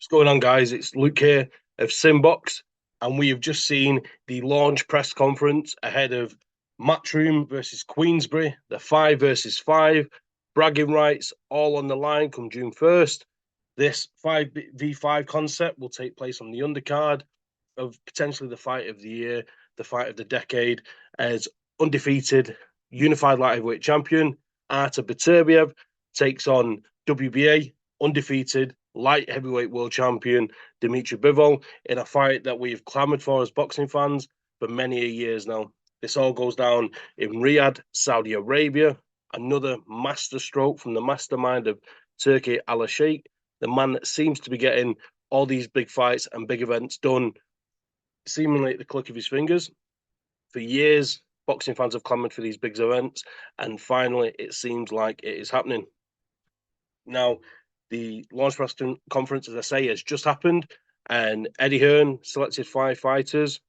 What's going on, guys? It's Luke here of SimBoxx, and we have just seen the launch press conference ahead of Matchroom versus Queensbury, the 5 versus 5, bragging rights all on the line come June 1st. This 5v5 concept will take place on the undercard of potentially the fight of the year, the fight of the decade, as undefeated unified light heavyweight champion Artur Beterbiev takes on WBA undefeated light heavyweight world champion Dmitry Bivol in a fight that we've clamored for as boxing fans for many years now. This all goes down in Riyadh, Saudi Arabia. Another masterstroke from the mastermind of Turki Al-Sheikh, the man that seems to be getting all these big fights and big events done seemingly at the click of his fingers. For years, boxing fans have clamored for these big events, and finally, it seems like it is happening. Now, the launch press conference, as I say, has just happened, and Eddie Hearn selected 5 fighters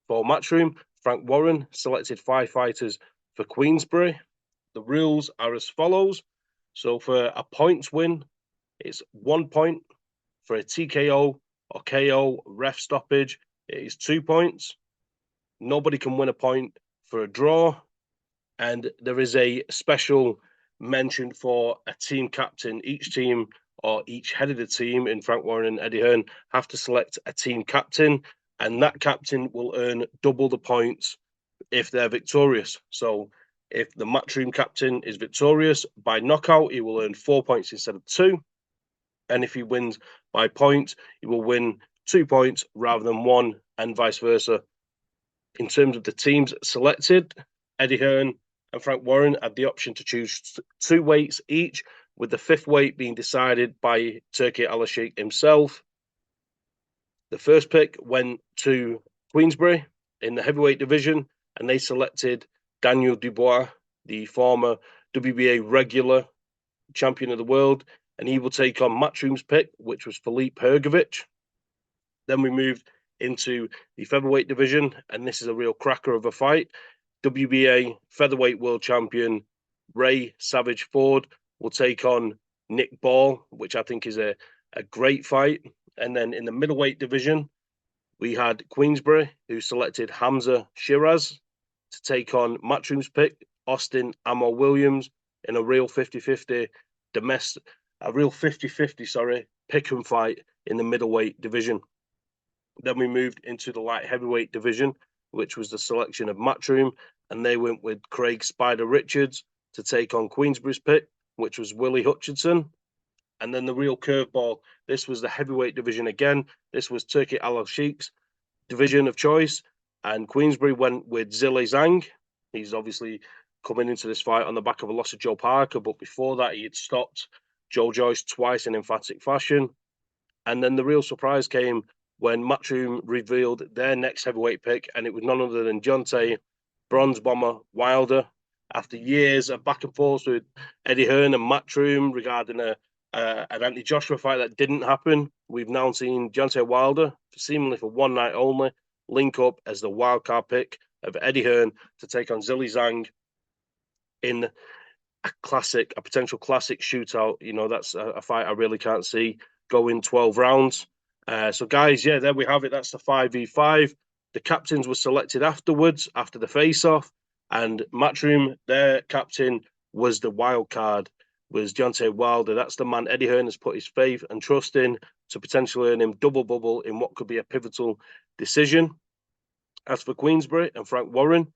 for Matchroom. Frank Warren selected 5 fighters for Queensbury. The rules are as follows. So for a points win, it's 1 point. For a TKO or KO ref stoppage, it is 2 points. Nobody can win a point for a draw. And there is a special mention for a team captain. Each team or each head of the team in Frank Warren and Eddie Hearn have to select a team captain, and that captain will earn double the points if they're victorious. So if the Matchroom captain is victorious by knockout, he will earn 4 points instead of 2. And if he wins by point, he will win 2 points rather than 1, and vice versa. In terms of the teams selected, Eddie Hearn and Frank Warren had the option to choose 2 weights each, with the 5th weight being decided by Turki Al-Sheikh himself. The first pick went to Queensbury in the heavyweight division, and they selected Daniel Dubois, the former WBA regular champion of the world, and he will take on Matchroom's pick, which was Filip Hrgovic. Then we moved into the featherweight division, and this is a real cracker of a fight. WBA featherweight world champion Ray Savage Ford will take on Nick Ball, which I think is a great fight. And then in the middleweight division, we had Queensbury, who selected Hamza Shiraz to take on Matchroom's pick, Austin Amo Williams, in a real 50-50 pick and fight in the middleweight division. Then we moved into the light heavyweight division, which was the selection of Matchroom, and they went with Craig Spider Richards to take on Queensbury's pick, which was Willie Hutchinson. And then the real curveball, this was the heavyweight division again. This was Turki Al-Sheikh's division of choice, and Queensbury went with Zhilei Zhang. He's obviously coming into this fight on the back of a loss of Joe Parker, but before that he had stopped Joe Joyce twice in emphatic fashion. And then the real surprise came when Matchroom revealed their next heavyweight pick, and it was none other than Deontay Bronze Bomber Wilder. After years of back and forth with Eddie Hearn and Matchroom regarding an Anthony Joshua fight that didn't happen, we've now seen Deontay Wilder, seemingly for one night only, link up as the wildcard pick of Eddie Hearn to take on Zhilei Zhang in a potential classic shootout. You know, that's a fight I really can't see going 12 rounds. So, guys, yeah, there we have it. That's the 5v5. The captains were selected afterwards, after the face-off, and Matchroom, their captain, was the wild card, was Deontay Wilder. That's the man Eddie Hearn has put his faith and trust in to potentially earn him double bubble in what could be a pivotal decision. As for Queensbury and Frank Warren,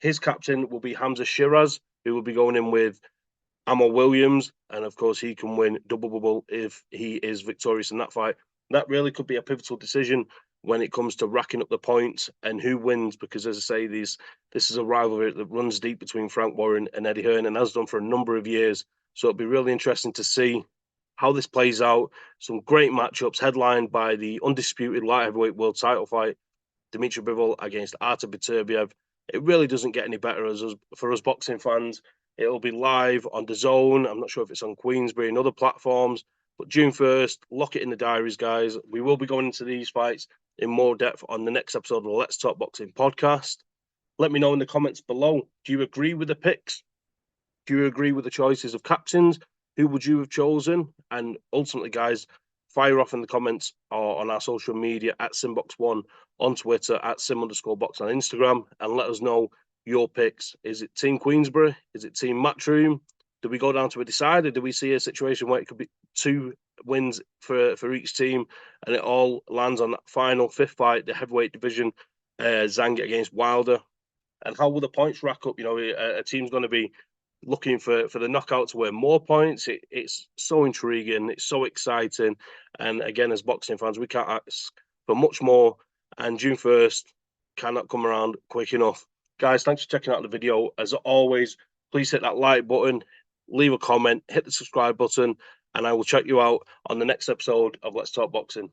his captain will be Hamza Shiraz, who will be going in with Amo Williams, and of course he can win double bubble if he is victorious in that fight. That really could be a pivotal decision when it comes to racking up the points and who wins, because as I say, this is a rivalry that runs deep between Frank Warren and Eddie Hearn, and has done for a number of years. So it'll be really interesting to see how this plays out. Some great matchups headlined by the undisputed light heavyweight world title fight, Dmitry Bivol against Artur Beterbiev. It really doesn't get any better for us boxing fans. It'll be live on DAZN. I'm not sure if it's on Queensbury and other platforms, but June 1st, lock it in the diaries, guys. We will be going into these fights in more depth on the next episode of the Let's Talk Boxing podcast. Let me know in the comments below. Do you agree with the picks? Do you agree with the choices of captains? Who would you have chosen? And ultimately, guys, fire off in the comments or on our social media at SimBoxx1 on Twitter, at sim_box on Instagram, and let us know your picks. Is it Team Queensbury? Is it Team Matchroom? Do we go down to a decider? Do we see a situation where it could be 2 wins for each team, and it all lands on that final 5th fight, the heavyweight division, Zhang against Wilder? And how will the points rack up? You know, a team's going to be looking for the knockout to win more points. It's so intriguing. It's so exciting. And again, as boxing fans, we can't ask for much more. And June 1st cannot come around quick enough. Guys, thanks for checking out the video. As always, please hit that like button, leave a comment, hit the subscribe button, and I will check you out on the next episode of Let's Talk Boxing.